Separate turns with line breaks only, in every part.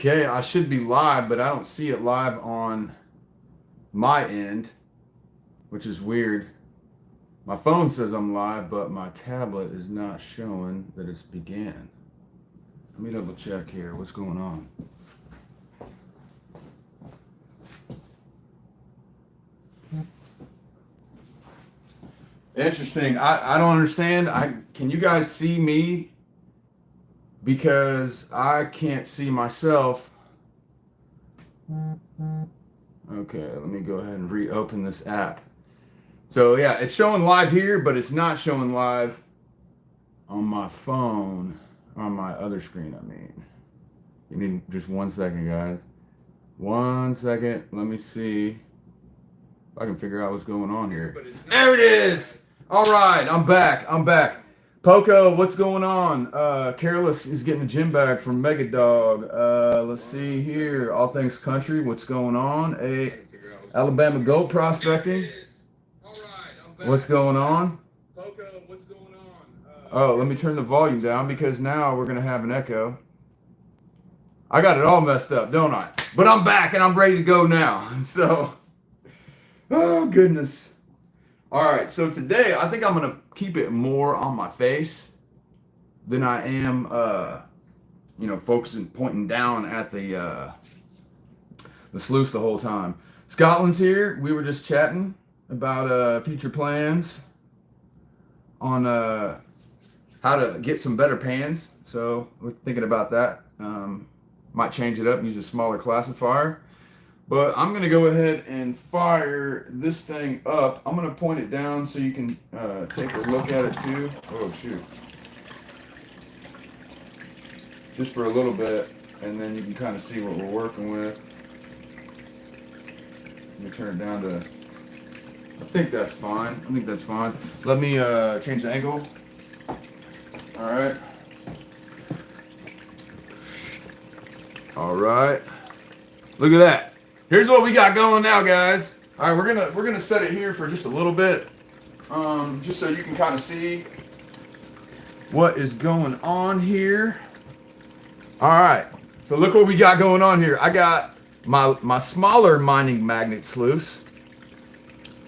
Okay, I should be live, but I don't see it live on my end, which is weird. My phone says I'm live, but my tablet is not showing that it's began. Let me double check here. What's going on? Interesting. I don't understand. Can you guys see me? Because I can't see myself. Okay, let me go ahead and reopen this app. So yeah, it's showing live here, but it's not showing live on my phone, on my other screen, I mean. You need just 1 second, guys. 1 second. Let me see if I can figure out what's going on here. There it is! All right, I'm back. Poco, what's going on? Careless is getting a gym bag from Megadog. Let's see here. All Things Country, what's going on? Alabama Gold Prospecting. What's going on? Poco, what's going on? Oh, let me turn the volume down because now we're going to have an echo. I got it all messed up, don't I? But I'm back and I'm ready to go now. So, oh, goodness. All right, so today I think I'm going to keep it more on my face than I am, focusing, pointing down at the sluice the whole time. Scotland's here. We were just chatting about future plans on how to get some better pans. So we're thinking about that. Might change it up and use a smaller classifier. But I'm going to go ahead and fire this thing up. I'm going to point it down so you can take a look at it too. Oh, shoot. Just for a little bit, and then you can kind of see what we're working with. Let me turn it down to... I think that's fine. Let me change the angle. All right. All right. Look at that. Here's what we got going now, guys. All right, we're gonna set it here for just a little bit, just so you can kind of see what is going on here. All right. So look what we got going on here. I got my smaller mining magnet sluice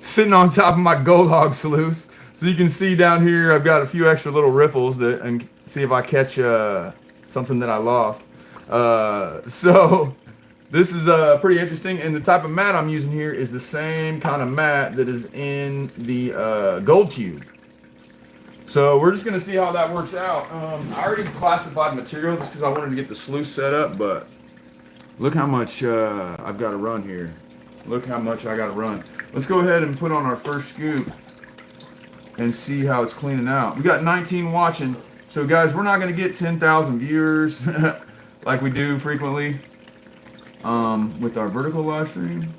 sitting on top of my gold hog sluice. So you can see down here, I've got a few extra little riffles and see if I catch something that I lost. So this is pretty interesting. And the type of mat I'm using here is the same kind of mat that is in the gold cube. So we're just going to see how that works out. I already classified material just because I wanted to get the sluice set up, but look how much I've got to run here. Look how much I got to run. Let's go ahead and put on our first scoop and see how it's cleaning out. We got 19 watching. So guys, we're not going to get 10,000 viewers like we do frequently with our vertical live stream.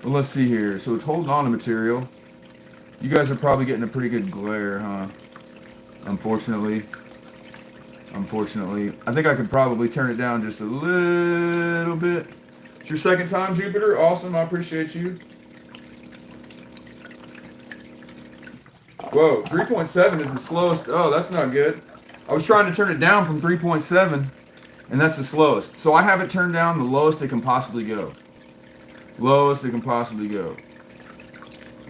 But let's see here. So it's holding on to material. You guys are probably getting a pretty good glare, huh? Unfortunately. I think I could probably turn it down just a little bit. It's your second time, Jupiter. Awesome. I appreciate you. Whoa, 3.7 is the slowest. Oh, that's not good. I was trying to turn it down from 3.7, and that's the slowest. So I have it turned down the lowest it can possibly go.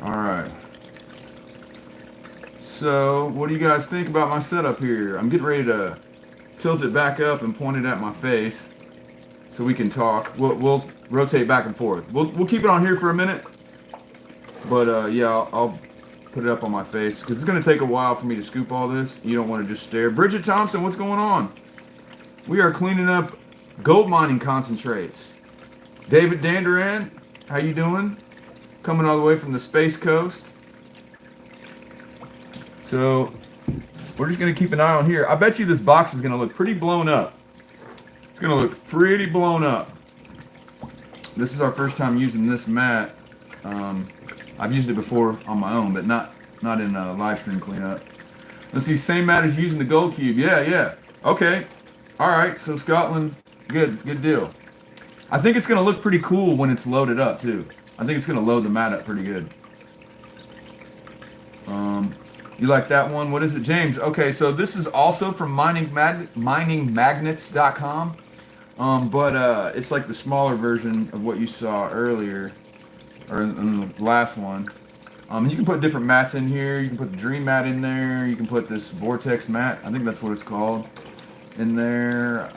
All right. So, what do you guys think about my setup here? I'm getting ready to tilt it back up and point it at my face so we can talk. We'll rotate back and forth. We'll keep it on here for a minute. But, yeah, I'll put it up on my face because it's going to take a while for me to scoop all this. You don't want to just stare. Bridget Thompson, what's going on? We are cleaning up gold mining concentrates. David Danduran, how you doing? Coming all the way from the Space Coast. So, we're just going to keep an eye on here. I bet you this box is going to look pretty blown up. It's going to look pretty blown up. This is our first time using this mat. I've used it before on my own, but not in live stream cleanup. Let's see, same mat as using the gold cube. Yeah. Okay. All right, so Scotland, good deal. I think it's going to look pretty cool when it's loaded up, too. I think it's going to load the mat up pretty good. You like that one? What is it, James? Okay, so this is also from miningmagnets.com. But it's like the smaller version of what you saw earlier, or in the last one. You can put different mats in here. You can put the Dream mat in there. You can put this Vortex mat. I think that's what it's called in there.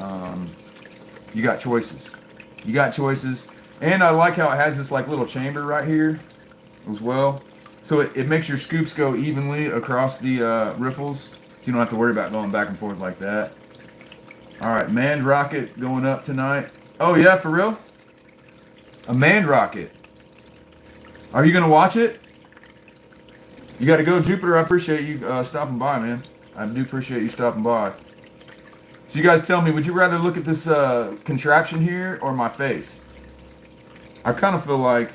You got choices. You got choices. And I like how it has this like little chamber right here as well. So it makes your scoops go evenly across the riffles. So you don't have to worry about going back and forth like that. All right, manned rocket going up tonight. Oh yeah, for real? A manned rocket. Are you gonna watch it? You got to go, Jupiter. I appreciate you stopping by, man. I do appreciate you stopping by. So you guys tell me, would you rather look at this contraption here or my face? I kind of feel like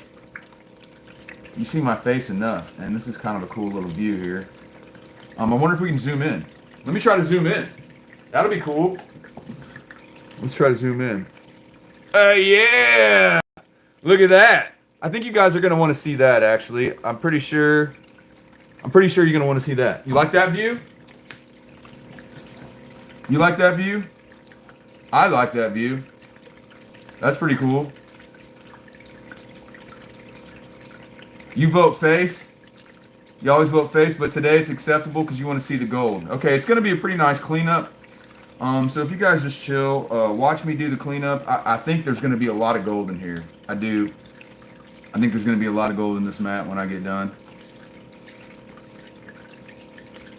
you see my face enough, and this is kind of a cool little view here. I wonder if we can zoom in. Let me try to zoom in. That'll be cool. Let's try to zoom in. Yeah! Look at that. I think you guys are going to want to see that, actually. I'm pretty sure you're going to want to see that. You like that view? You like that view? I like that view. That's pretty cool. You vote face. You always vote face, but today it's acceptable because you want to see the gold. Okay, it's going to be a pretty nice cleanup. So if you guys just chill, watch me do the cleanup. I think there's going to be a lot of gold in here. I do. I think there's going to be a lot of gold in this mat when I get done.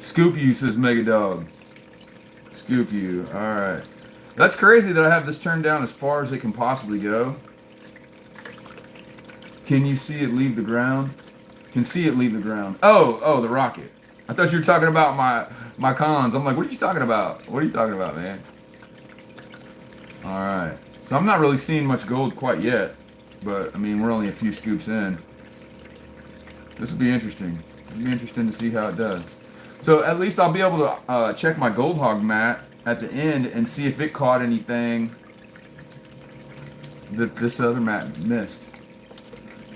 Scoop you, says Mega Dog. Scoop you. Alright. That's crazy that I have this turned down as far as it can possibly go. Can you see it leave the ground? Can see it leave the ground. Oh, the rocket. I thought you were talking about my cons. I'm like, what are you talking about? What are you talking about, man? Alright. So I'm not really seeing much gold quite yet. But, I mean, we're only a few scoops in. This will be interesting. It'll be interesting to see how it does. So at least I'll be able to check my Gold Hog mat at the end and see if it caught anything that this other mat missed.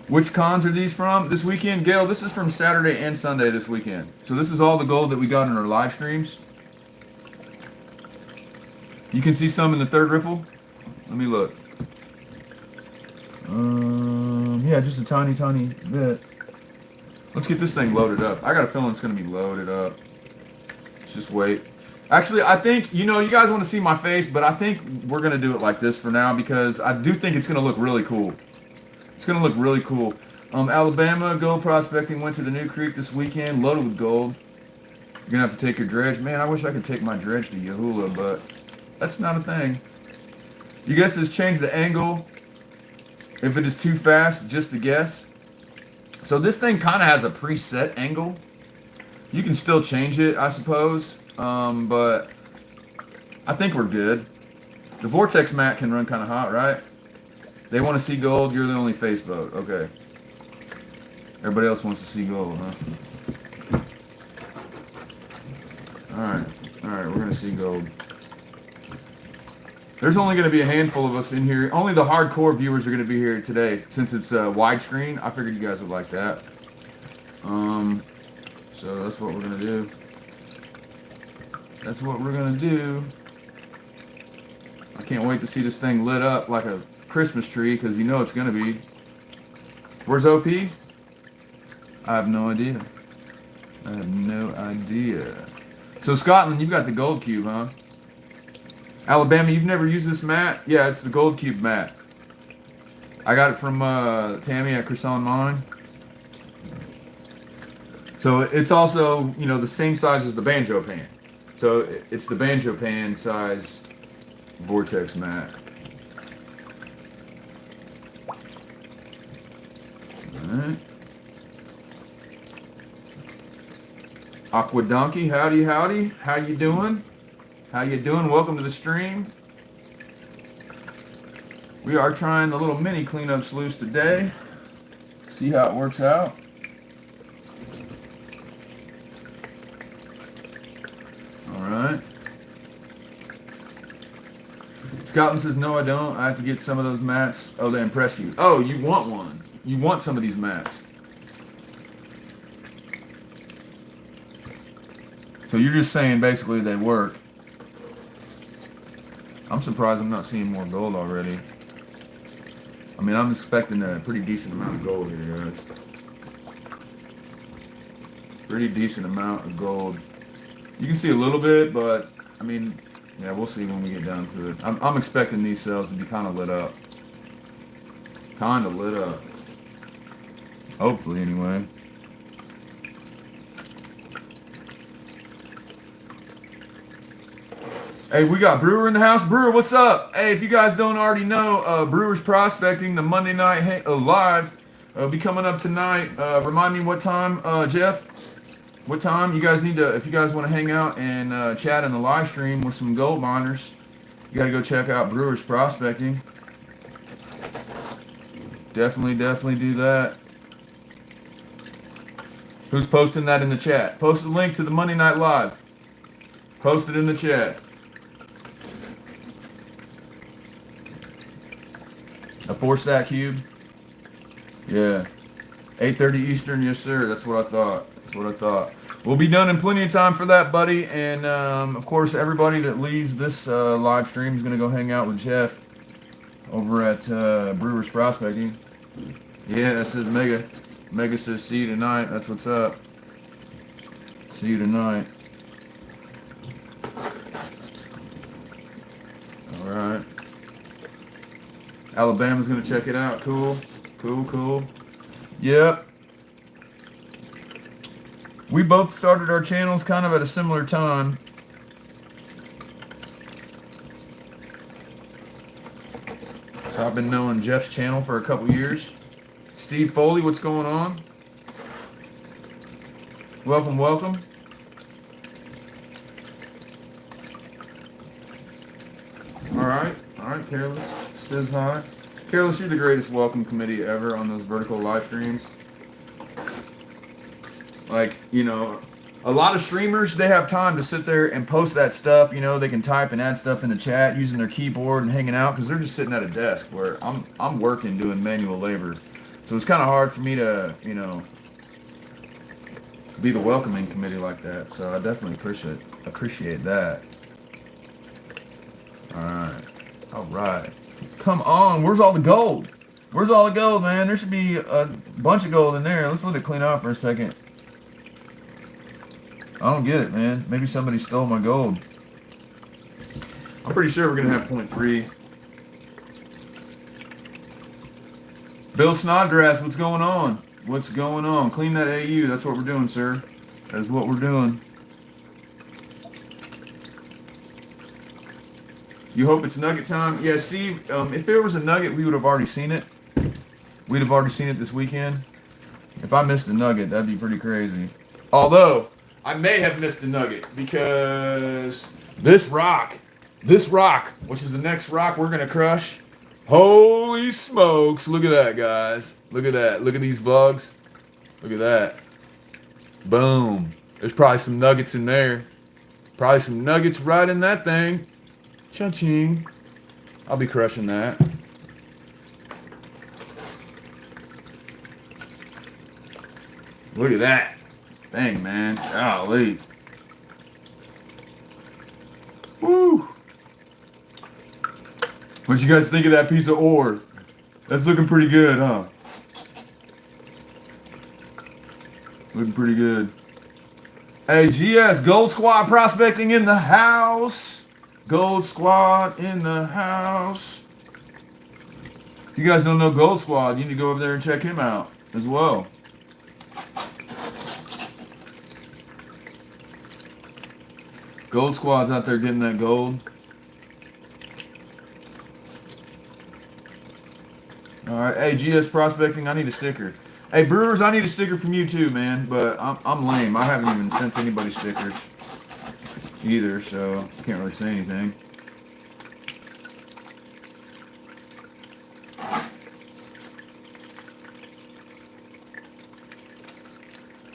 Which cons are these from this weekend? Gail, this is from Saturday and Sunday this weekend. So this is all the gold that we got in our live streams. You can see some in the third riffle. Let me look. Yeah, just a tiny bit. Let's get this thing loaded up. I got a feeling it's going to be loaded up. Let's just wait. Actually, I think, you guys want to see my face, but I think we're going to do it like this for now because I do think it's going to look really cool. It's going to look really cool. Alabama gold prospecting went to the New Creek this weekend, loaded with gold. You're going to have to take your dredge. Man, I wish I could take my dredge to Yahulah, but that's not a thing. You guys just change the angle if it is too fast, just a guess. So this thing kind of has a preset angle. You can still change it, I suppose, but I think we're good. The Vortex mat can run kind of hot, right? They want to see gold, you're the only face vote. Okay. Everybody else wants to see gold, huh? Alright, we're going to see gold. There's only going to be a handful of us in here. Only the hardcore viewers are going to be here today. Since it's widescreen, I figured you guys would like that. So that's what we're going to do. That's what we're going to do. I can't wait to see this thing lit up like a Christmas tree, because you know it's going to be. Where's OP? I have no idea. I have no idea. So Scotland, you've got the gold cube, huh? Alabama, you've never used this mat? Yeah, it's the gold cube mat. I got it from Tammy at Croissant Mine. So it's also, the same size as the banjo pan. So it's the banjo pan size Vortex mat. Alright. Aqua Donkey, howdy. How you doing? How you doing? Welcome to the stream. We are trying the little mini cleanup sluice today. See how it works out. Alright. Scotland says, no, I don't. I have to get some of those mats. Oh, they impress you. Oh, you want one. You want some of these mats. So you're just saying basically they work. I'm surprised I'm not seeing more gold already. I mean, I'm expecting a pretty decent amount of gold here, guys. Pretty decent amount of gold. You can see a little bit, but I mean, yeah, we'll see when we get down to it. I'm expecting these cells to be kind of lit up. Kind of lit up. Hopefully, anyway. Hey, we got Brewer in the house. Brewer, what's up? Hey, if you guys don't already know, Brewer's Prospecting, the Monday night live, be coming up tonight. Remind me what time, Jeff? What time? You guys need to, if you guys want to hang out and chat in the live stream with some gold miners, you got to go check out Brewer's Prospecting. Definitely do that. Who's posting that in the chat? Post a link to the Monday Night Live. Post it in the chat. A 4-stack cube? Yeah. 8:30 Eastern, yes sir. That's what I thought. We'll be done in plenty of time for that, buddy. And of course, everybody that leaves this live stream is going to go hang out with Jeff over at Brewer's Prospecting. Yeah, that says Mega. Mega says see you tonight. That's what's up. See you tonight. All right. Alabama's gonna check it out. Cool. Yep. We both started our channels kind of at a similar time. So I've been knowing Jeff's channel for a couple years. Steve Foley, what's going on? Welcome. All right, Careless. Stiz high. Careless, you're the greatest welcome committee ever on those vertical live streams. Like, you know, a lot of streamers, they have time to sit there and post that stuff. You know, they can type and add stuff in the chat using their keyboard and hanging out because they're just sitting at a desk where I'm working doing manual labor. So it's kind of hard for me to, you know, be the welcoming committee like that. So I definitely appreciate that. All right. Come on. Where's all the gold? Where's all the gold, man? There should be a bunch of gold in there. Let's let it clean out for a second. I don't get it, man. Maybe somebody stole my gold. I'm pretty sure we're going to have 0.3. Bill Snodgrass, what's going on? What's going on? Clean that AU. That's what we're doing, sir. That is what we're doing. You hope it's nugget time? Yeah, Steve, if there was a nugget, we would have already seen it. We'd have already seen it this weekend. If I missed a nugget, that'd be pretty crazy. Although, I may have missed a nugget because this rock, which is the next rock we're going to crush, holy smokes, look at that, guys. Look at that. Look at these vugs. Look at that. Boom. There's probably some nuggets in there. Probably some nuggets right in that thing. Cha-ching. I'll be crushing that. Look at that. Dang, man. Golly. Woo. What you guys think of that piece of ore? That's looking pretty good, huh? Looking pretty good. Hey, GS, Gold Squad Prospecting in the house. Gold Squad in the house. If you guys don't know Gold Squad, you need to go over there and check him out as well. Gold Squad's out there getting that gold. Alright, hey, GS Prospecting, I need a sticker. Hey, Brewers, I need a sticker from you too, man, but I'm lame. I haven't even sent anybody stickers either, so I can't really say anything.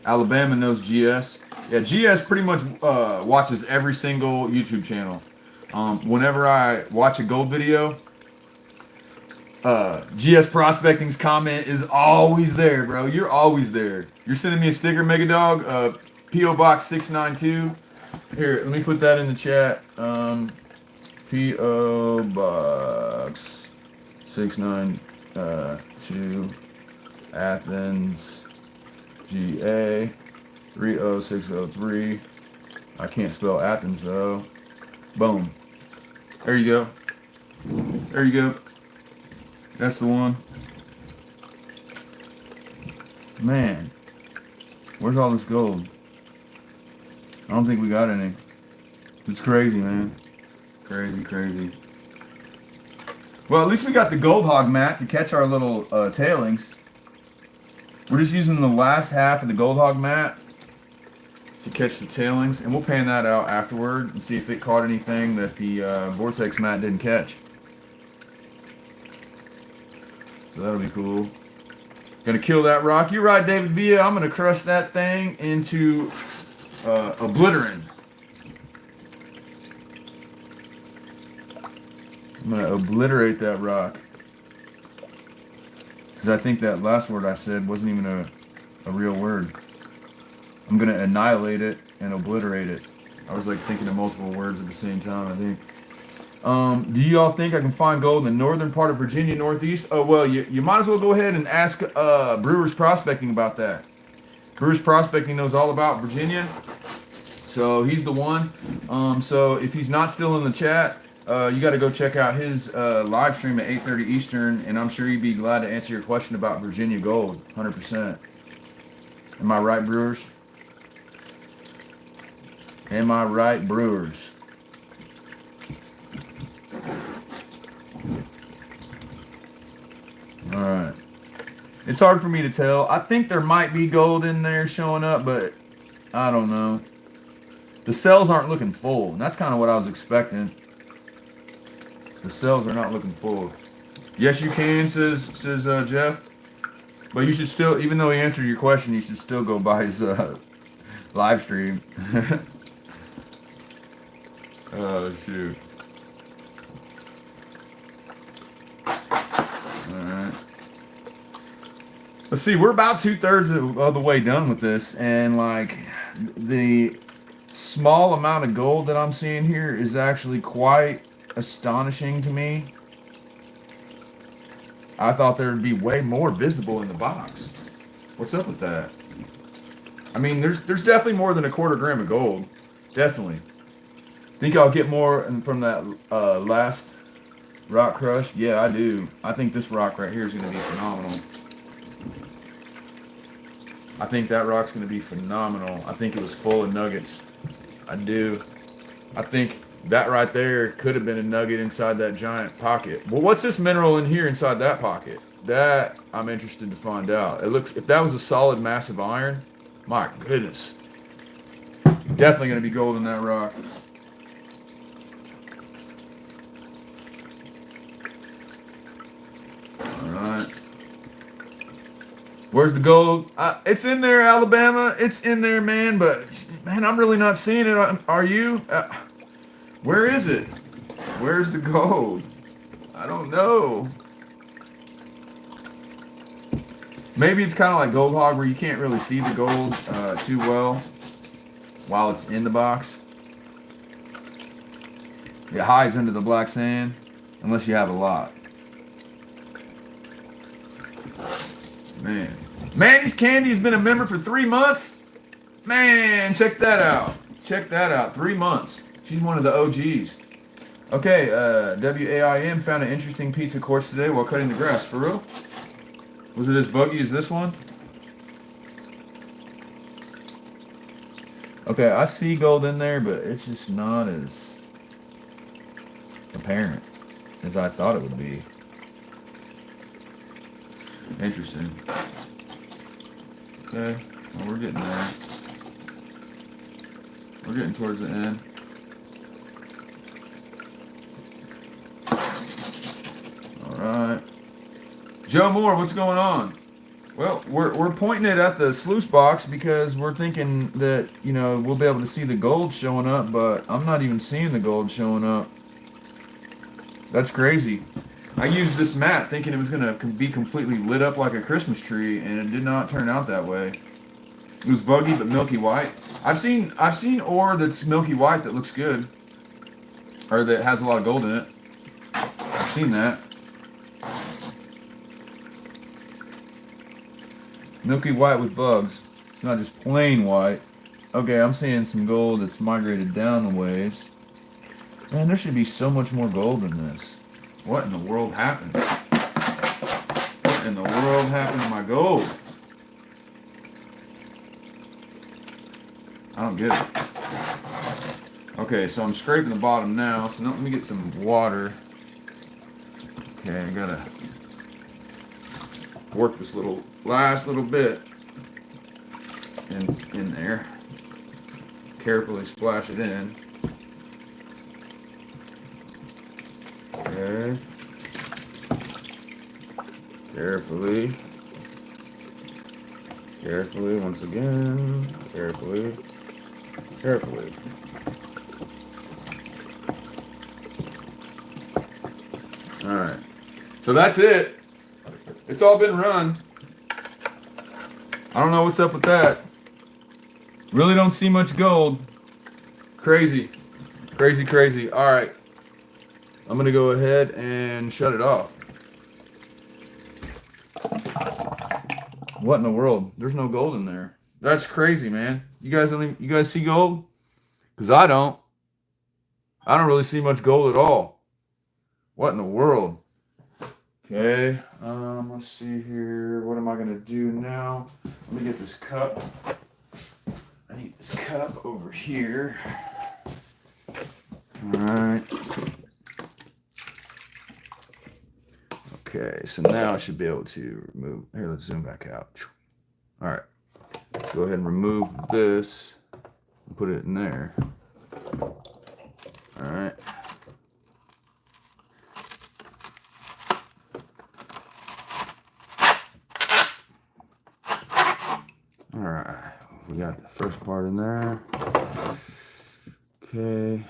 Alabama knows GS. Yeah, GS pretty much watches every single YouTube channel. Whenever I watch a gold video, GS Prospecting's comment is always there, bro. You're always there. You're sending me a sticker, Megadog, P.O. Box 692. Here, let me put that in the chat. P.O. Box 692 Athens, GA 30603. I can't spell Athens though. Boom. There you go. There you go. That's the one. Man, where's all this gold? I don't think we got any. It's crazy, man. Crazy, crazy. Well, at least we got the gold hog mat to catch our little tailings. We're just using the last half of the gold hog mat to catch the tailings, and we'll pan that out afterward and see if it caught anything that the vortex mat didn't catch. So that'll be cool. Gonna kill that rock. You're right, David Villa. I'm gonna crush that thing into obliterate. I'm gonna obliterate that rock. Because I think that last word I said wasn't even a real word. I'm gonna annihilate it and obliterate it. I was like thinking of multiple words at the same time, I think. Do y'all think I can find gold in the northern part of Virginia, northeast? Oh, well, you might as well go ahead and ask Brewers Prospecting about that. Brewers Prospecting knows all about Virginia, so he's the one. So if he's not still in the chat, you got to go check out his live stream at 8:30 Eastern, and I'm sure he'd be glad to answer your question about Virginia gold, 100%. Am I right, Brewers? Am I right, Brewers? Alright. It's hard for me to tell. I think there might be gold in there showing up, but I don't know. The cells aren't looking full, and that's kind of what I was expecting. The cells are not looking full. Yes, you can, says Jeff. But you should still, even though he answered your question, you should still go by his live stream. Oh, shoot. Alright. Let's see, we're about 2/3 of the way done with this, and like the small amount of gold that I'm seeing here is actually quite astonishing to me. I thought there would be way more visible in the box. What's up with that? I mean, there's definitely more than 1/4 gram of gold. Definitely. Think I'll get more from that last rock crush? Yeah, I do. I think this rock right here is going to be phenomenal. I think that rock's going to be phenomenal. I think it was full of nuggets. I do. I think that right there could have been a nugget inside that giant pocket. Well, what's this mineral in here inside that pocket? That I'm interested to find out. It looks, if that was a solid massive iron, my goodness. Definitely going to be gold in that rock. Alright. Where's the gold? It's in there, Alabama. It's in there, man. But, man, I'm really not seeing it. Are you? Where is it? Where's the gold? I don't know. Maybe it's kind of like Gold Hog where you can't really see the gold too well while it's in the box. It hides under the black sand unless you have a lot. Man. Mandy's Candy has been a member for 3 months? Man, check that out. Check that out. 3 months. She's one of the OGs. Okay, WAIM found an interesting pizza quartz today while cutting the grass. For real? Was it as buggy as this one? Okay, I see gold in there, but it's just not as apparent as I thought it would be. Interesting. Okay, well, we're getting there. We're getting towards the end. Alright. Joe Moore, what's going on? Well, we're pointing it at the sluice box because we're thinking that, you know, we'll be able to see the gold showing up, but I'm not even seeing the gold showing up. That's crazy. I used this mat thinking it was going to be completely lit up like a Christmas tree, and it did not turn out that way. It was buggy but milky white. I've seen ore that's milky white that looks good. or that has a lot of gold in it. I've seen that. Milky white with bugs. It's not just plain white. Okay, I'm seeing some gold that's migrated down the ways. Man, there should be so much more gold in this. What in the world happened? What in the world happened to my gold? I don't get it. Okay, so I'm scraping the bottom now. So now let me get some water. Okay, I gotta work this last little bit in there. Carefully splash it in. Okay. Carefully. Carefully, once again. Carefully. Carefully. Alright. So that's it. It's all been run. I don't know what's up with that. Really don't see much gold. Crazy. Crazy, crazy. Alright. I'm going to go ahead and shut it off. What in the world? There's no gold in there. That's crazy, man. You guys see gold? Because I don't. I don't really see much gold at all. What in the world? Okay. Let's see here. What am I going to do now? Let me get this cup. I need this cup over here. All right. Okay, so now I should be able to remove. Here, let's zoom back out. All right. Let's go ahead and remove this and put it in there. All right. All right. We got the first part in there. Okay.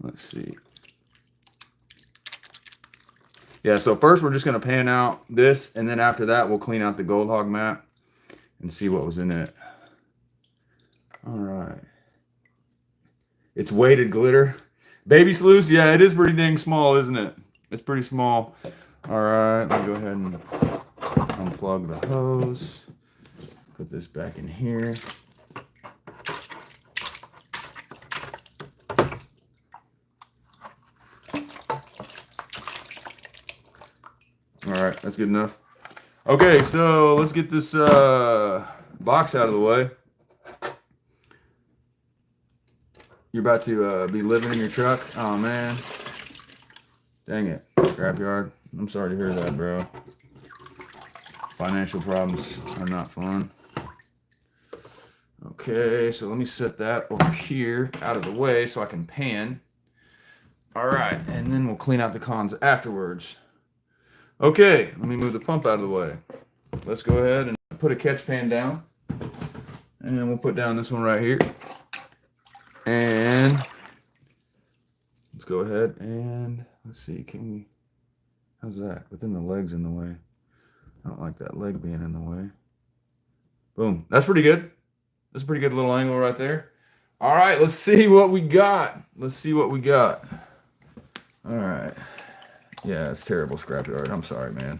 Let's see. Yeah, so first we're just going to pan out this, and then after that we'll clean out the gold hog map and see what was in it. All right. It's weighted glitter. Baby Sluice, yeah, it is pretty dang small, isn't it? It's pretty small. All right, let me go ahead and unplug the hose. Put this back in here. All right, that's good enough. Okay, so let's get this box out of the way. You're about to be living in your truck? Oh, man. Dang it, scrapyard. I'm sorry to hear that, bro. Financial problems are not fun. Okay, so let me set that over here out of the way so I can pan. All right, and then we'll clean out the cons afterwards. Okay, let me move the pump out of the way. Let's go ahead and put a catch pan down. And then we'll put down this one right here. And let's go ahead and let's see, can we, how's that? Within the leg's in the way. I don't like that leg being in the way. Boom, that's pretty good. That's a pretty good little angle right there. All right, let's see what we got. Let's see what we got. All right. Yeah, it's terrible scrapyard. I'm sorry, man.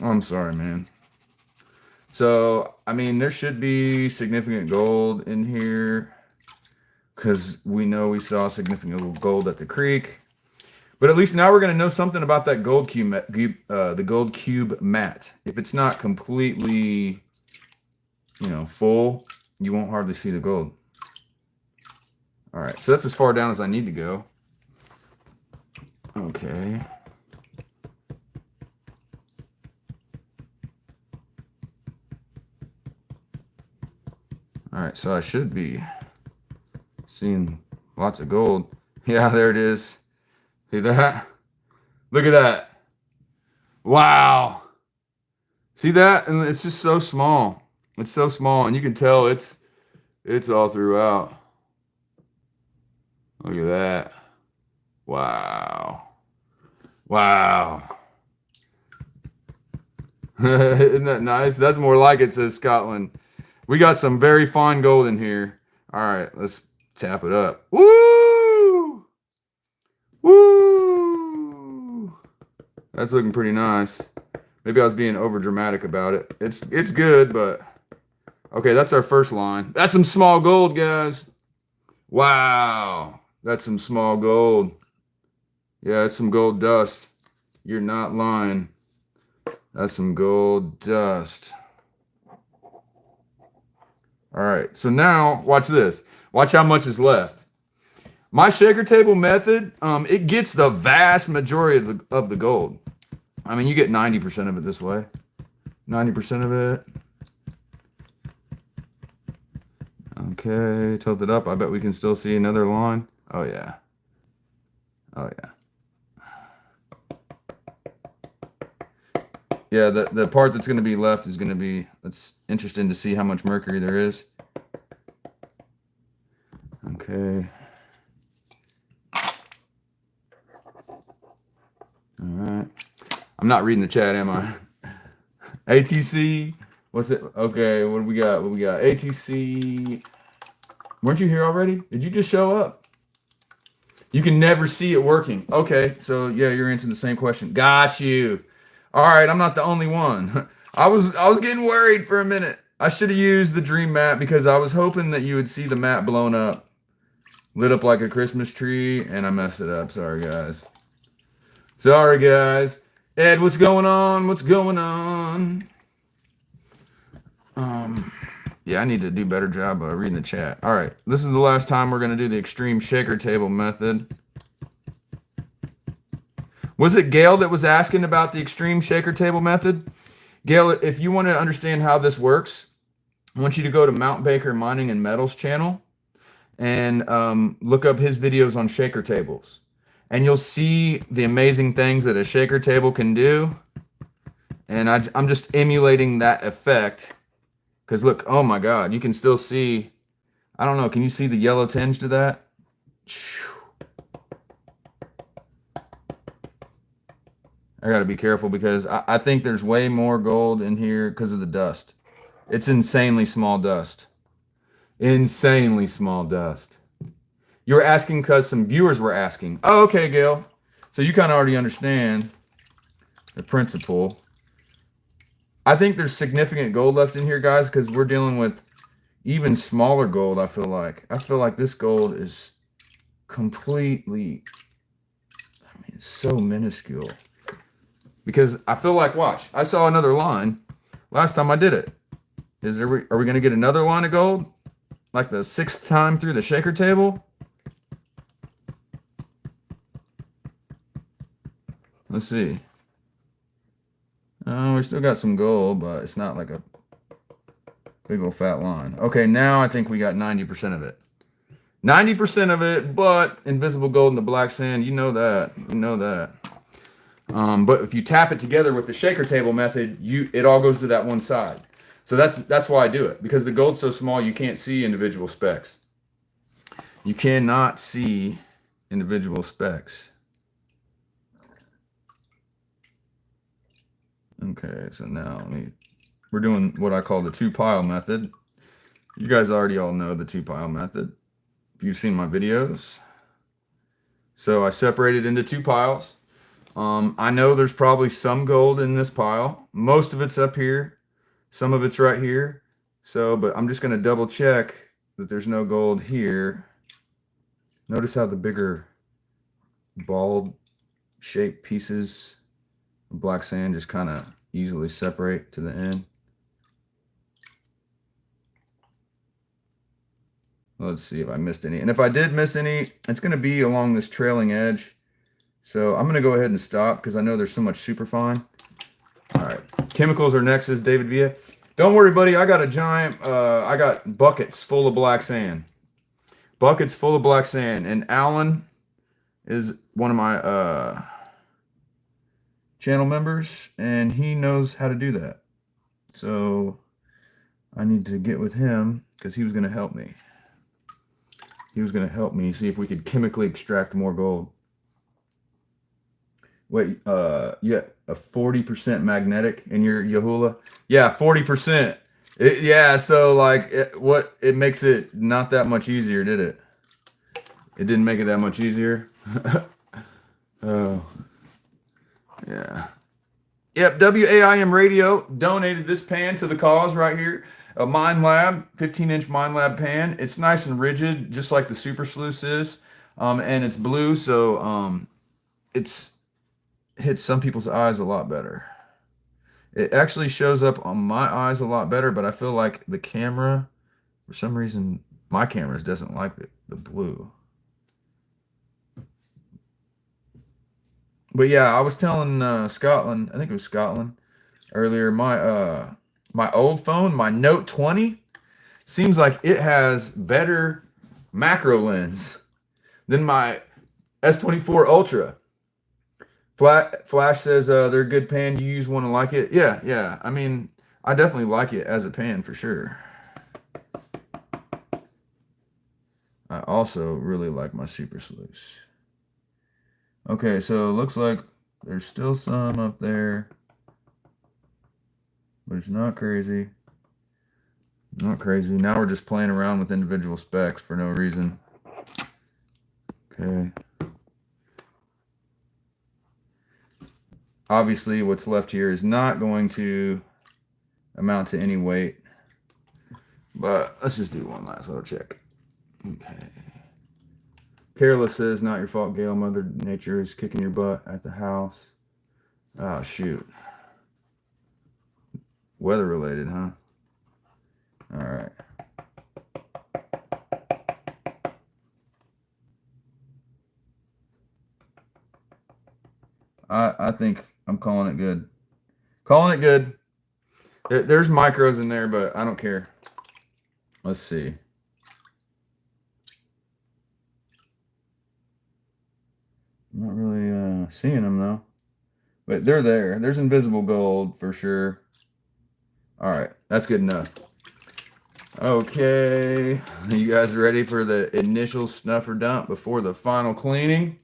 I'm sorry, man. So, I mean, there should be significant gold in here because we know we saw significant gold at the creek. But at least now we're going to know something about that gold cube, the gold cube mat. If it's not completely, full, you won't hardly see the gold. All right, so that's as far down as I need to go. Okay. All right, so I should be seeing lots of gold. Yeah, there it is. See that? Look at that. Wow. See that? And it's just so small. It's so small, and you can tell it's all throughout. Look at that. Wow. Wow. Isn't that nice? That's more like it, says Scotland. We got some very fine gold in here. All right, let's tap it up. Woo! Woo! That's looking pretty nice. Maybe I was being over dramatic about it. It's good, but okay, that's our first line. That's some small gold, guys. Wow, that's some small gold. Yeah, it's some gold dust. You're not lying. That's some gold dust. All right, so now watch this. Watch how much is left. My shaker table method, it gets the vast majority of the gold. I mean, you get 90% of it this way. 90% of it. Okay, tilt it up. I bet we can still see another line. Oh, yeah. Oh, yeah. Yeah, the part that's going to be left is going to be, it's interesting to see how much mercury there is. Okay. All right. I'm not reading the chat, am I? ATC. What's it? Okay, what do we got? What we got? ATC. Weren't you here already? Did you just show up? You can never see it working. Okay, so yeah, you're answering the same question. Got you. All right, I'm not the only one. I was getting worried for a minute. I should have used the dream map because I was hoping that you would see the map blown up, lit up like a Christmas tree, and I messed it up. Sorry, guys. Sorry, guys. Ed, what's going on? What's going on? Yeah, I need to do a better job of reading the chat. All right, this is the last time we're going to do the extreme shaker table method. Was it Gail that was asking about the extreme shaker table method? Gail, if you want to understand how this works, I want you to go to Mount Baker Mining and Metals channel and look up his videos on shaker tables. And you'll see the amazing things that a shaker table can do. And I'm just emulating that effect. Because look, oh my God, you can still see, I don't know, can you see the yellow tinge to that? I gotta be careful because I think there's way more gold in here because of the dust. It's insanely small dust. Insanely small dust. You were asking because some viewers were asking. Oh, okay, Gail. So you kind of already understand the principle. I think there's significant gold left in here, guys, because we're dealing with even smaller gold, I feel like. I feel like this gold is completely, I mean, it's so minuscule. Because I feel like, watch, I saw another line last time I did it. Are we going to get another line of gold? Like the 6th time through the shaker table? Let's see. Oh, we still got some gold, but it's not like a big old fat line. Okay, now I think we got 90% of it. 90% of it, but invisible gold in the black sand. You know that. You know that. But if you tap it together with the shaker table method, it all goes to that one side. So that's why I do it, because the gold's so small you can't see individual specks. You cannot see individual specks. Okay, so now we're doing what I call the 2-pile method. You guys already all know the 2-pile method if you've seen my videos. So I separated into 2 piles. I know there's probably some gold in this pile. Most of it's up here. Some of it's right here. So, but I'm just going to double check that there's no gold here. Notice how the bigger ball shaped pieces of black sand just kind of easily separate to the end. Let's see if I missed any. And if I did miss any, it's going to be along this trailing edge. So I'm going to go ahead and stop because I know there's so much superfine. All right. Chemicals are next, says David Villa. Don't worry, buddy. I got a giant, I got buckets full of black sand. Buckets full of black sand. And Alan is one of my channel members, and he knows how to do that. So I need to get with him because he was going to help me. He was going to help me see if we could chemically extract more gold. Wait, yeah, a 40% magnetic in your Yahuwah? Yeah, 40%. Yeah, so like it makes it not that much easier, did it? It didn't make it that much easier. Oh, yeah. Yep, WAIM Radio donated this pan to the cause right here. A Mind Lab, 15-inch Mind Lab pan. It's nice and rigid, just like the Super Sluice is. And it's blue, so it's hits some people's eyes a lot better. It actually shows up on my eyes a lot better, but I feel like the camera, for some reason, my cameras doesn't like the blue. But yeah, I was telling Scotland, I think it was Scotland earlier, my old phone, my Note 20, seems like it has better macro lens than my S24 Ultra. Flash says they're a good pan. You use one to like it? Yeah, yeah. I mean, I definitely like it as a pan for sure. I also really like my Super Sluice. Okay, so it looks like there's still some up there, but it's not crazy. Not crazy. Now we're just playing around with individual specs for no reason. Okay. Obviously, what's left here is not going to amount to any weight, but let's just do one last little check. Okay. Careless says, not your fault, Gail. Mother Nature is kicking your butt at the house. Oh, shoot. Weather related, huh? All right. I think I'm calling it good. Calling it good. There's micros in there, but I don't care. Let's see. I'm not really seeing them though. But they're there. There's invisible gold for sure. All right, that's good enough. Okay, you guys ready for the initial snuffer dump before the final cleaning?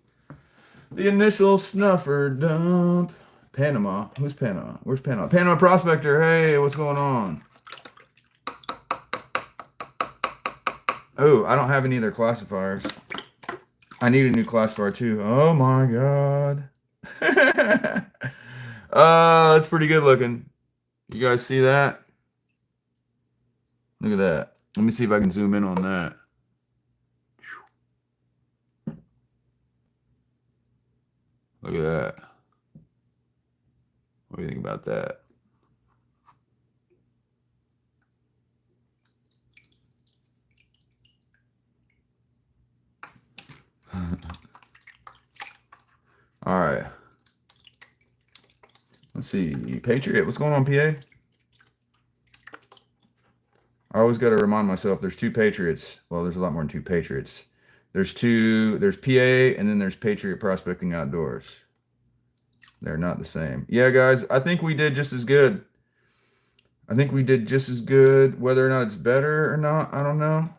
The initial snuffer dump. Panama. Who's Panama? Where's Panama? Panama Prospector. Hey, what's going on? Oh, I don't have any of their classifiers. I need a new classifier too. Oh my god. That's pretty good looking. You guys see that? Look at that. Let me see if I can zoom in on that. Look at that. What do you think about that? All right. Let's see. Patriot, what's going on, PA? I always got to remind myself there's two Patriots. Well, there's a lot more than two Patriots. There's PA, and then there's Patriot Prospecting Outdoors. They're not the same. Yeah, guys, I think we did just as good. I think we did just as good. Whether or not it's better or not, I don't know.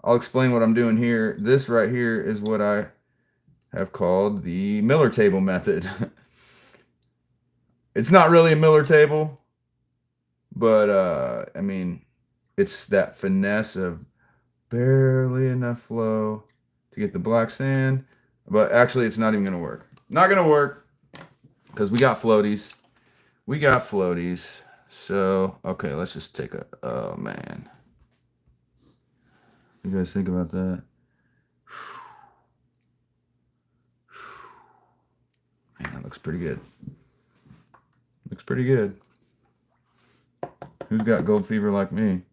I'll explain what I'm doing here. This right here is what I have called the Miller table method. It's not really a Miller table, but I mean, it's that finesse of barely enough flow to get the black sand, but actually it's not even gonna work. Not gonna work because we got floaties. We got floaties. So, okay, let's just take a, oh man. You guys think about that? Man, that looks pretty good. Looks pretty good. Who's got gold fever like me?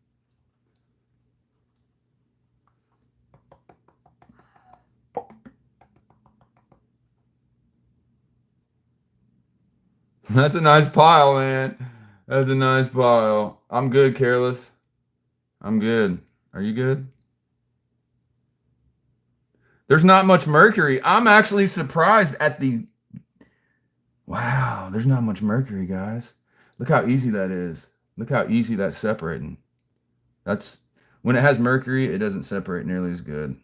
That's a nice pile, man. That's a nice pile. I'm good, Careless. I'm good. Are you good? There's not much mercury. I'm actually surprised at the... Wow, there's not much mercury, guys. Look how easy that is. Look how easy that's separating. That's... When it has mercury, it doesn't separate nearly as good.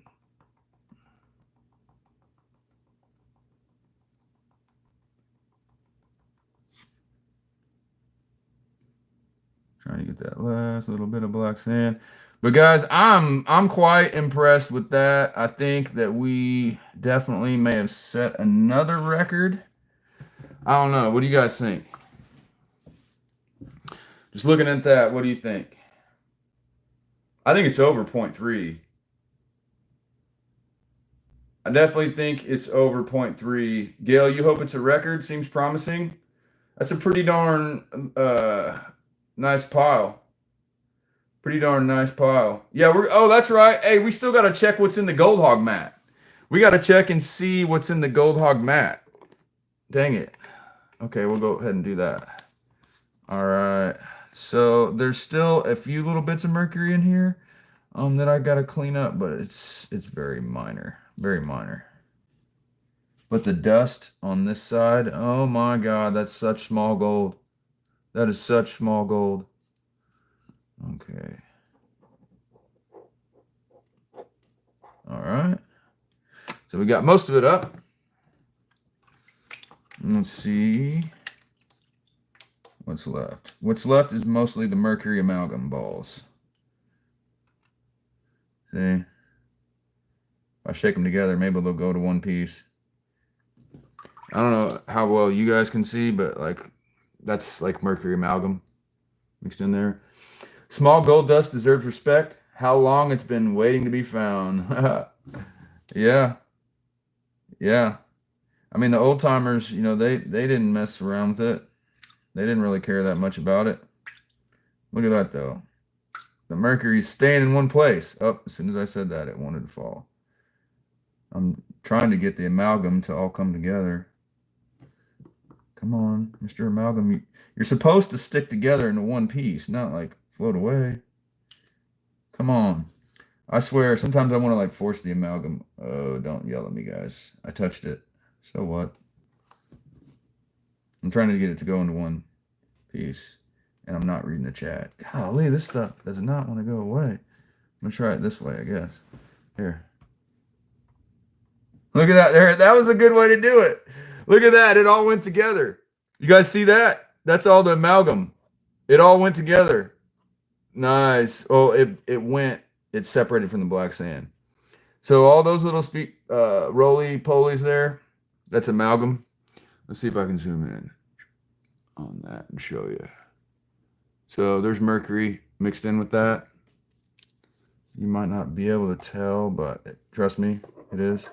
Trying to get that last little bit of black sand. But guys, I'm quite impressed with that. I think that we definitely may have set another record. I don't know. What do you guys think? Just looking at that, what do you think? I think it's over 0.3. I definitely think it's over 0.3. Gail, you hope it's a record? Seems promising. That's a pretty darn nice pile. Pretty darn nice pile. Yeah, oh, that's right. Hey, we still got to check what's in the Gold Hog mat. We got to check and see what's in the Gold Hog mat. Dang it. Okay, we'll go ahead and do that. All right. So there's still a few little bits of mercury in here that I got to clean up, but it's very minor. Very minor. But the dust on this side, oh my God, that's such small gold. That is such small gold. Okay. All right. So we got most of it up. Let's see what's left. What's left is mostly the mercury amalgam balls. See? If I shake them together, maybe they'll go to one piece. I don't know how well you guys can see, but like that's like mercury amalgam mixed in there. Small gold dust deserves respect. How long it's been waiting to be found. Yeah. Yeah. I mean, the old timers, you know, they didn't mess around with it. They didn't really care that much about it. Look at that, though. The mercury's staying in one place. Oh, as soon as I said that, it wanted to fall. I'm trying to get the amalgam to all come together. Come on, Mr. Amalgam. You're supposed to stick together into one piece, not like float away. Come on. I swear, sometimes I want to like force the amalgam. Oh, don't yell at me, guys. I touched it. So what? I'm trying to get it to go into one piece, and I'm not reading the chat. Golly, this stuff does not want to go away. I'm going to try it this way, I guess. Here. Look at that. There. That was a good way to do it. Look at that. It all went together. You guys see that? That's all the amalgam. It all went together. Nice. Oh, it's separated from the black sand. So all those little roly-polies there, that's amalgam. Let's see if I can zoom in on that and show you. So there's mercury mixed in with that. You might not be able to tell, but trust me, it is.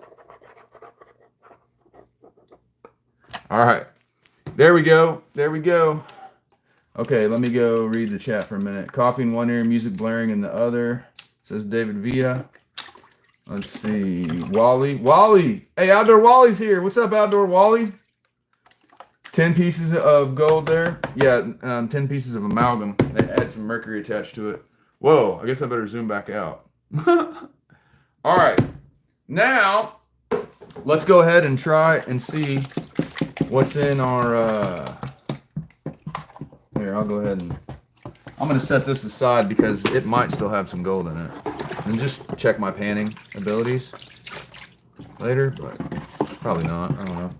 All right. There we go. There we go. Okay, let me go read the chat for a minute. Coffee in one ear, music blaring in the other. Says David Villa. Let's see. Wally. Hey, Outdoor Wally's here. What's up, Outdoor Wally? 10 pieces of gold there. Yeah, 10 pieces of amalgam. They add some mercury attached to it. Whoa, I guess I better zoom back out. All right. Now, let's go ahead and try and see what's in our... Here, I'll go ahead and... I'm going to set this aside because it might still have some gold in it. And just check my panning abilities later, but probably not. I don't know.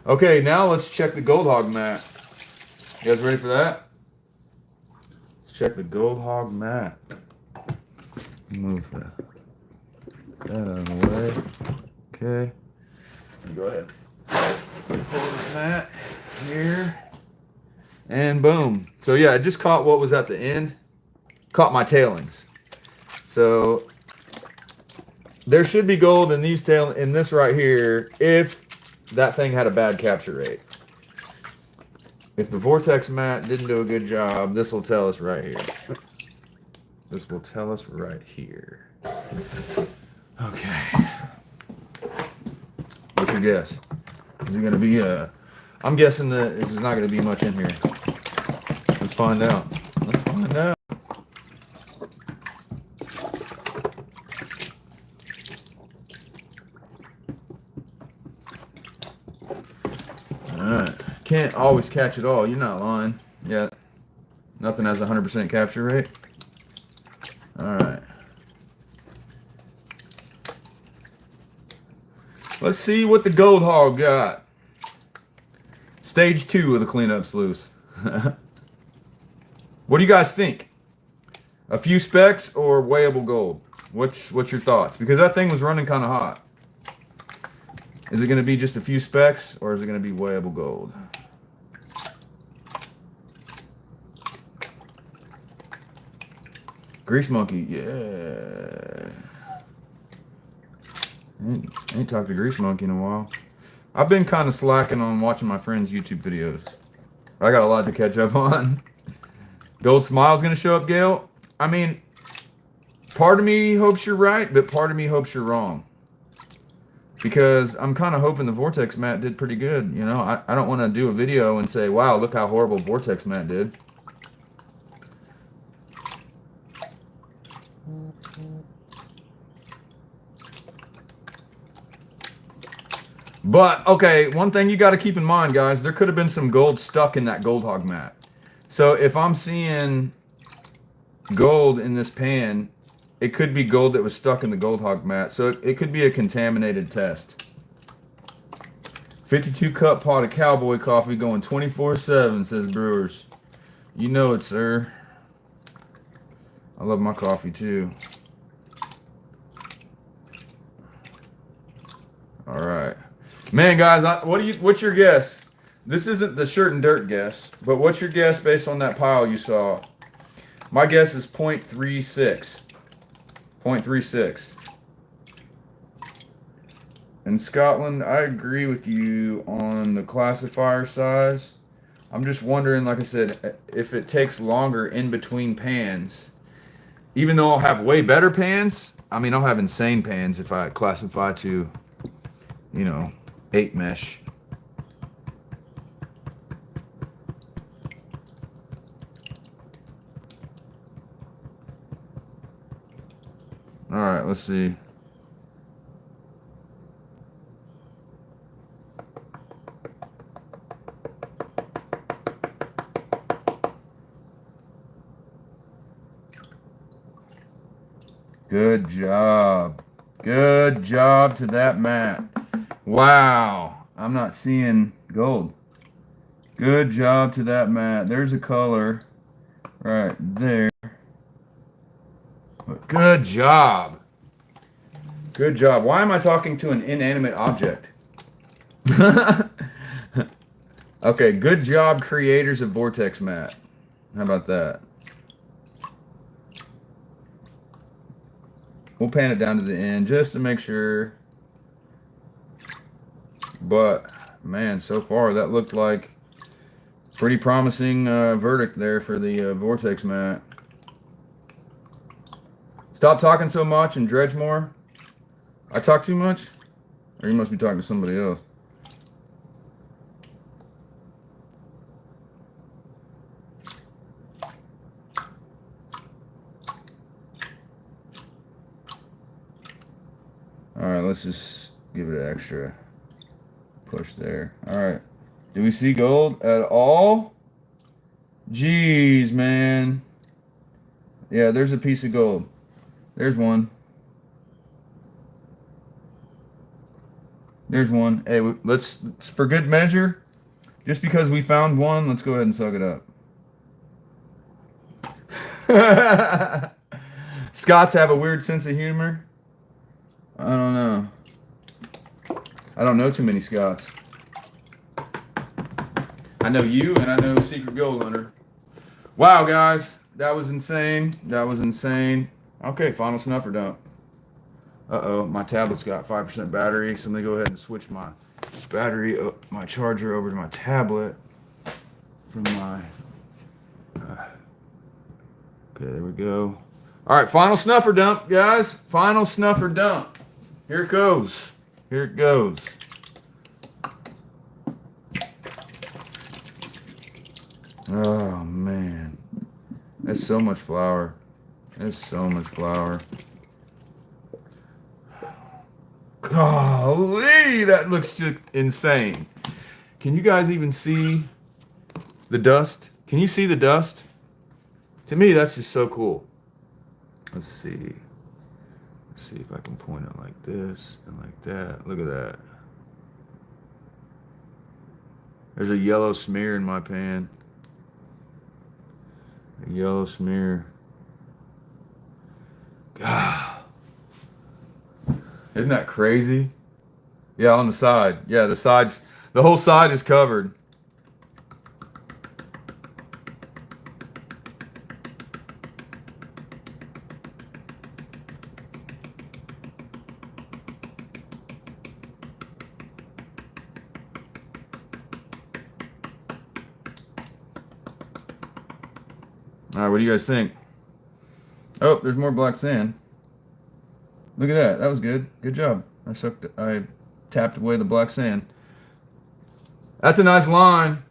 Okay, now let's check the Gold Hog mat. You guys ready for that? Let's check the Gold Hog mat. Move that out of the way. Okay. Go ahead. Pull this mat here. And boom. So yeah, I just caught what was at the end. Caught my tailings. So there should be gold in in this right here if that thing had a bad capture rate. If the vortex mat didn't do a good job, this will tell us right here. This will tell us right here. Okay. What's your guess? Is it going to be I'm guessing that there's not going to be much in here. Let's find out. Let's find out. Alright. Can't always catch it all. You're not lying. Yeah. Nothing has 100% capture rate. Alright. Let's see what the Gold Hog got. Stage 2 of the cleanup sluice. What do you guys think? A few specks or weighable gold? What's your thoughts? Because that thing was running kind of hot. Is it going to be just a few specks or is it going to be weighable gold? Grease Monkey, yeah. Ain't talked to Grease Monkey in a while. I've been kind of slacking on watching my friends' YouTube videos. I got a lot to catch up on. Gold Smile's going to show up, Gail. I mean, part of me hopes you're right, but part of me hopes you're wrong. Because I'm kind of hoping the Vortex mat did pretty good. You know, I don't want to do a video and say, wow, look how horrible Vortex mat did. But, okay, one thing you got to keep in mind, guys, there could have been some gold stuck in that Gold Hog mat. So if I'm seeing gold in this pan, it could be gold that was stuck in the Gold Hog mat. So it could be a contaminated test. 52 cup pot of cowboy coffee going 24/7, says Brewers. You know it, sir. I love my coffee too. All right. Man, guys, what's your guess? This isn't the shirt and dirt guess, but what's your guess based on that pile you saw? My guess is 0.36. 0.36. In Scotland, I agree with you on the classifier size. I'm just wondering, like I said, if it takes longer in between pans. Even though I'll have way better pans, I mean, I'll have insane pans if I classify to, you know, 8 mesh. All right, let's see. Good job. Good job to that mat. Wow. I'm not seeing gold. Good job to that mat. There's a color right there. But good job. Good job. Why am I talking to an inanimate object? Okay, good job, creators of Vortex mat. How about that? We'll pan it down to the end just to make sure. But, man, so far that looked like pretty promising verdict there for the Vortex mat. Stop talking so much and dredge more. I talk too much? Or you must be talking to somebody else. Alright, let's just give it an extra push there. Alright. Do we see gold at all? Jeez, man. Yeah, there's a piece of gold. There's one. There's one. Hey, let's, for good measure, just because we found one, let's go ahead and suck it up. Scots have a weird sense of humor. I don't know. I don't know too many Scots. I know you and I know Secret Gold Hunter. Wow, guys. That was insane. That was insane. Okay, final snuffer dump. Uh-oh, my tablet's got 5% battery, so let me go ahead and switch my battery, my charger over to my tablet from my... okay, there we go. All right, final snuffer dump, guys. Final snuffer dump. Here it goes. Here it goes. Oh, man. That's so much flour. That's so much flour. Golly, that looks just insane. Can you guys even see the dust? Can you see the dust? To me, that's just so cool. Let's see. Let's see if I can point it like this and like that. Look at that. There's a yellow smear in my pan. A yellow smear. God. Isn't that crazy? Yeah, on the side. Yeah, the sides, the whole side is covered. All right, what do you guys think? Oh, there's more black sand. Look at that. That was good. Good job. I tapped away the black sand. That's a nice line.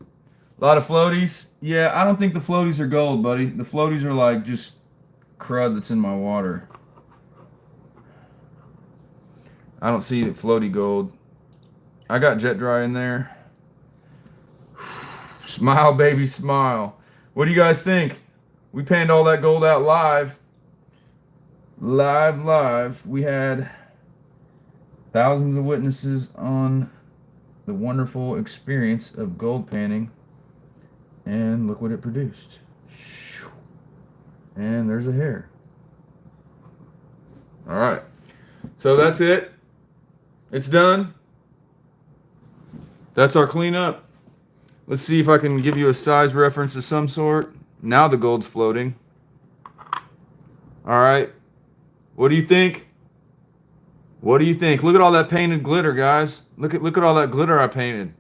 A lot of floaties. Yeah, I don't think the floaties are gold, buddy. The floaties are like just crud that's in my water. I don't see the floaty gold. I got jet dry in there. Smile, baby, smile. What do you guys think? We panned all that gold out live. Live. We had thousands of witnesses on the wonderful experience of gold panning. And look what it produced. And there's a hair. All right. So that's it. It's done. That's our cleanup. Let's see if I can give you a size reference of some sort. Now the gold's floating. All right. What do you think? What do you think? Look at all that painted glitter, guys. Look at all that glitter I painted.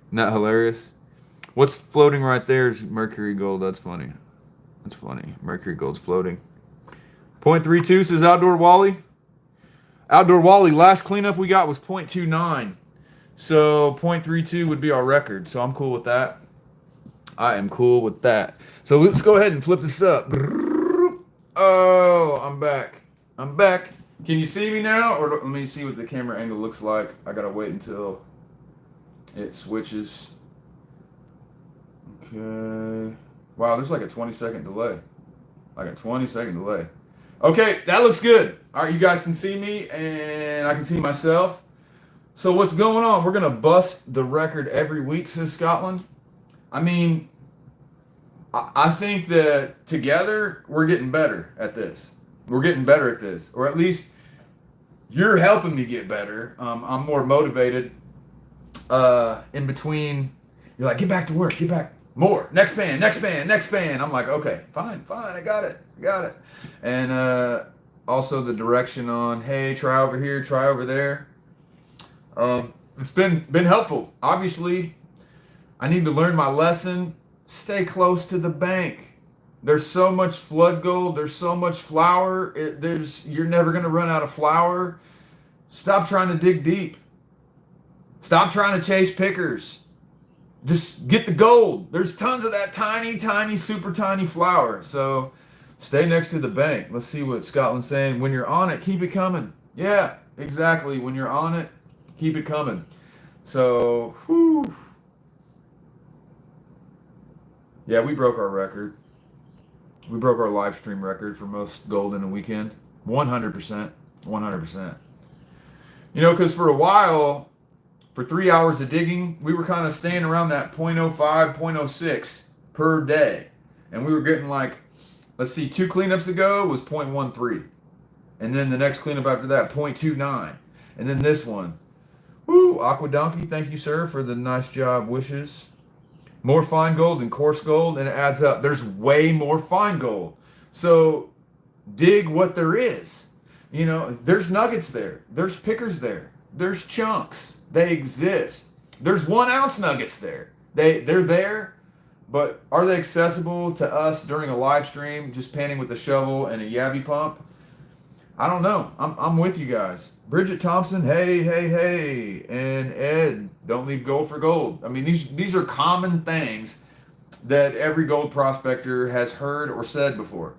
Isn't that hilarious? What's floating right there is mercury gold. That's funny. That's funny. Mercury gold's floating. 0.32 says Outdoor Wally. Outdoor Wally, last cleanup we got was 0.29. So 0.32 would be our record. So I'm cool with that. I am cool with that. So let's go ahead and flip this up. Oh, I'm back. I'm back. Can you see me now? Or let me see what the camera angle looks like. I gotta wait until it switches. Okay. Wow, there's like a 20-second delay. Like a 20-second delay. Okay, that looks good. All right, you guys can see me and I can see myself. So what's going on? We're going to bust the record every week, says Scotland. I mean, I think that together we're getting better at this. We're getting better at this. Or at least you're helping me get better. I'm more motivated. In between, you're like, get back to work, get back. More. Next band. I'm like, okay, fine, I got it. And also the direction on, hey, try over here, try over there. It's been helpful. Obviously, I need to learn my lesson. Stay close to the bank. There's so much flood gold. There's so much flour. You're never going to run out of flour. Stop trying to dig deep. Stop trying to chase pickers. Just get the gold. There's tons of that tiny, super tiny flour. So stay next to the bank. Let's see what Scotland's saying. When you're on it, keep it coming. Yeah, exactly. When you're on it, keep it coming. So, whew. Yeah, we broke our record. We broke our live stream record for most gold in a weekend. 100%. 100%. You know, because for a while, for 3 hours of digging, we were kind of staying around that 0.05, 0.06 per day. And we were getting like, let's see, 2 cleanups ago was 0.13. And then the next cleanup after that, 0.29. And then this one. Woo, Aqua Donkey, thank you, sir, for the nice job wishes. More fine gold than coarse gold, and it adds up. There's way more fine gold. So dig what there is. You know, there's nuggets there. There's pickers there. There's chunks. They exist. There's 1 ounce nuggets there. They're there, but are they accessible to us during a live stream, just panning with a shovel and a Yabby pump? I don't know. I'm with you guys. Bridget Thompson, hey. And Ed, don't leave gold for gold. I mean, these are common things that every gold prospector has heard or said before.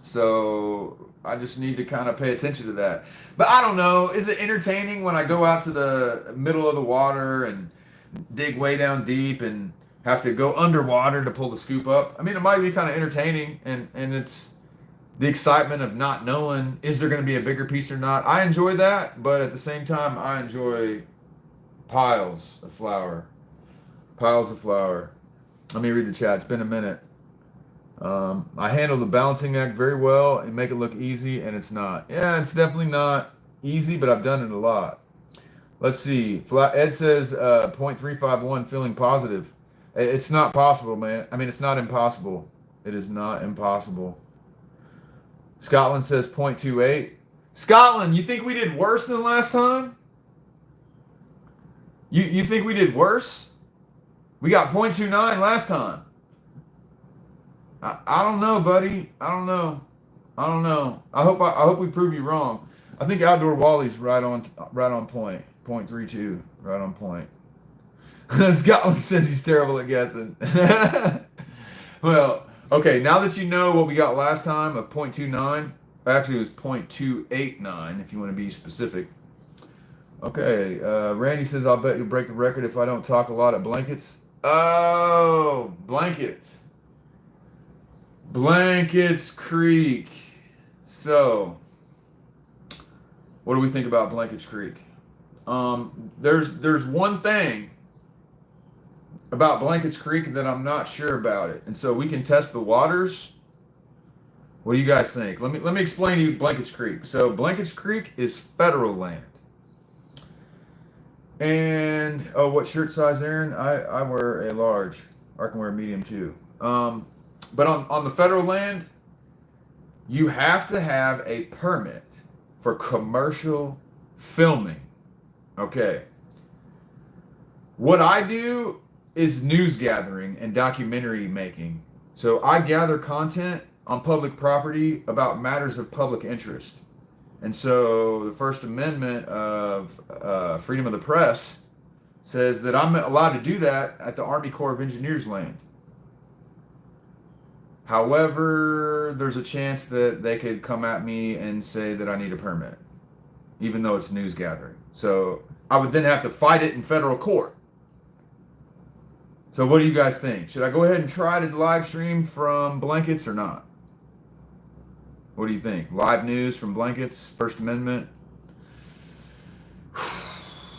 So I just need to kind of pay attention to that. But I don't know. Is it entertaining when I go out to the middle of the water and dig way down deep and have to go underwater to pull the scoop up? I mean, it might be kind of entertaining, and it's the excitement of not knowing, is there going to be a bigger piece or not? I enjoy that, but at the same time, I enjoy piles of flour. Piles of flour. Let me read the chat. It's been a minute. I handle the balancing act very well and make it look easy, and it's not. Yeah, it's definitely not easy, but I've done it a lot. Let's see. Ed says 0.351 feeling positive. It's not possible, man. I mean, it's not impossible. It is not impossible. Scotland says 0.28. Scotland, you think we did worse than last time? You think we did worse? We got 0.29 last time. I don't know, buddy. I don't know. I hope we prove you wrong. I think Outdoor Wally's right on point. 0.32, right on point. Scotland says he's terrible at guessing. Well, okay, now that you know what we got last time of 0.29, actually it was 0.289 if you want to be specific. Okay, Randy says, I'll bet you'll break the record if I don't talk a lot at blankets. Oh, blankets. Blankets Creek. So, what do we think about Blankets Creek? There's one thing about Blankets Creek that I'm not sure about it, and so we can test the waters. What do you guys think? Let me explain to you Blankets Creek. So Blankets Creek is federal land. And what shirt size, Aaron? I wear a large. I can wear a medium too. But on the federal land, you have to have a permit for commercial filming. Okay. What I do is news gathering and documentary making. So I gather content on public property about matters of public interest. And so the First Amendment of freedom of the press says that I'm allowed to do that at the Army Corps of Engineers land. However, there's a chance that they could come at me and say that I need a permit, even though it's news gathering. So I would then have to fight it in federal court. So what do you guys think? Should I go ahead and try to live stream from blankets or not? What do you think? Live news from blankets, First Amendment?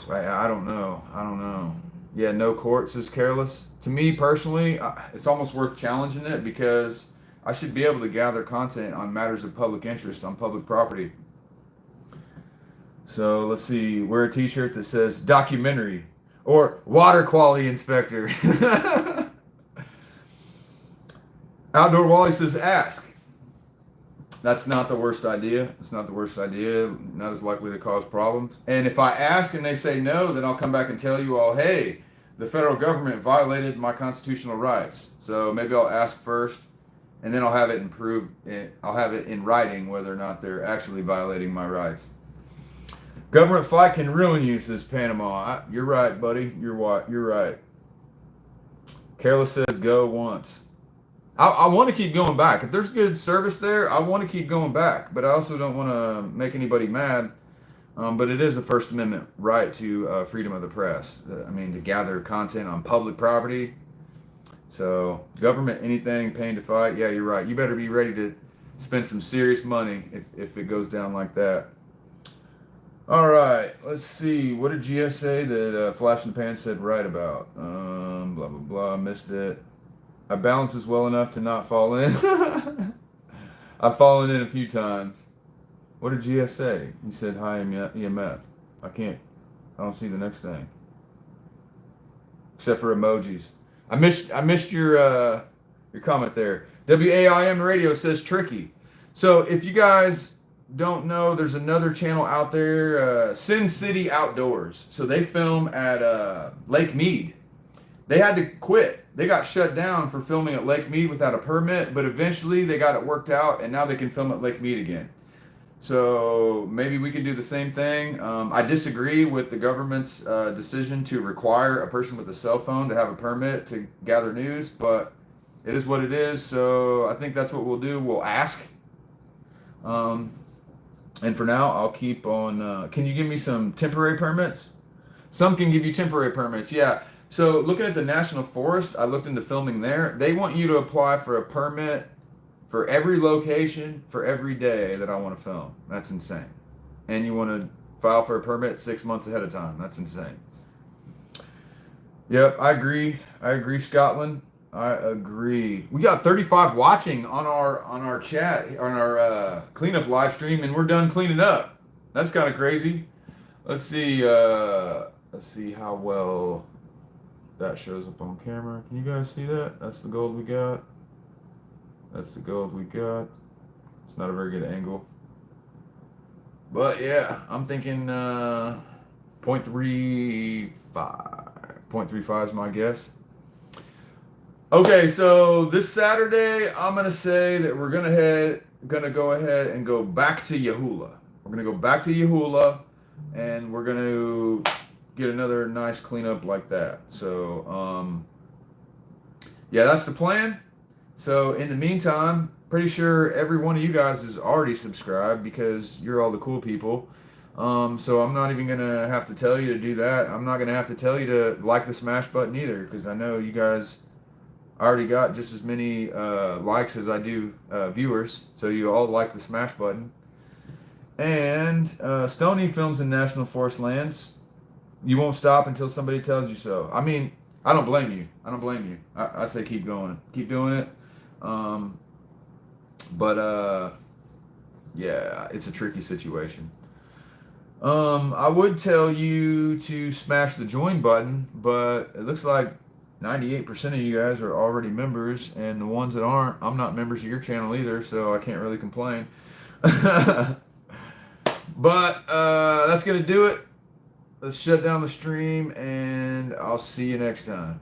I don't know. Yeah, no court says careless. To me personally, it's almost worth challenging it because I should be able to gather content on matters of public interest on public property. So let's see, wear a t-shirt that says documentary or water quality inspector. Outdoor Wally says ask. That's not the worst idea. It's not the worst idea. Not as likely to cause problems. And if I ask and they say no, then I'll come back and tell you all, hey, the federal government violated my constitutional rights. So maybe I'll ask first, and then I'll have it I'll have it in writing whether or not they're actually violating my rights. Government fight can ruin you, says Panama. You're right, buddy. You're right. Careless says go once. I want to keep going back. If there's good service there, I want to keep going back. But I also don't want to make anybody mad. But it is a First Amendment right to freedom of the press. To gather content on public property. So, government, anything, paying to fight. Yeah, you're right. You better be ready to spend some serious money if it goes down like that. All right, let's see. What did GS say that Flash in the Pan said right about? Blah, blah, blah. Missed it. I balance this well enough to not fall in. I've fallen in a few times. What did GS say? He said, hi, EMF. I don't see the next thing. Except for emojis. I missed your comment there. WAIM Radio says tricky. So if you guys don't know, there's another channel out there, Sin City Outdoors. So they film at Lake Mead. They had to quit. They got shut down for filming at Lake Mead without a permit, but eventually they got it worked out, and now they can film at Lake Mead again. So maybe we could do the same thing. I disagree with the government's decision to require a person with a cell phone to have a permit to gather news, but it is what it is. So I think that's what we'll do. We'll ask. And for now, I'll keep on. Can you give me some temporary permits? Some can give you temporary permits, yeah. So looking at the National Forest, I looked into filming there. They want you to apply for a permit for every location, for every day that I want to film. That's insane. And you want to file for a permit 6 months ahead of time. That's insane. Yep, I agree, Scotland. I agree. We got 35 watching on our chat on our cleanup live stream, and we're done cleaning up. That's kind of crazy. Let's see. Let's see how well that shows up on camera. Can you guys see that? That's the gold we got. That's the gold we got. It's not a very good angle. But yeah, I'm thinking 0.35. 0.35 is my guess. Okay, so this Saturday, I'm gonna say that we're gonna go ahead and go back to Yahuwah. We're gonna go back to Yahuwah, and we're gonna get another nice cleanup like that. So, yeah, that's the plan. So in the meantime, pretty sure every one of you guys is already subscribed because you're all the cool people. So I'm not even gonna have to tell you to do that. I'm not gonna have to tell you to like the smash button either, because I know you guys already got just as many likes as I do viewers. So you all like the smash button. And Stony Films in National Forest lands. You won't stop until somebody tells you so. I mean, I don't blame you. I don't blame you. I say keep going. Keep doing it. But yeah, it's a tricky situation. I would tell you to smash the join button, but it looks like 98% of you guys are already members, and the ones that aren't, I'm not members of your channel either, so I can't really complain. But that's gonna do it. Let's shut down the stream, and I'll see you next time.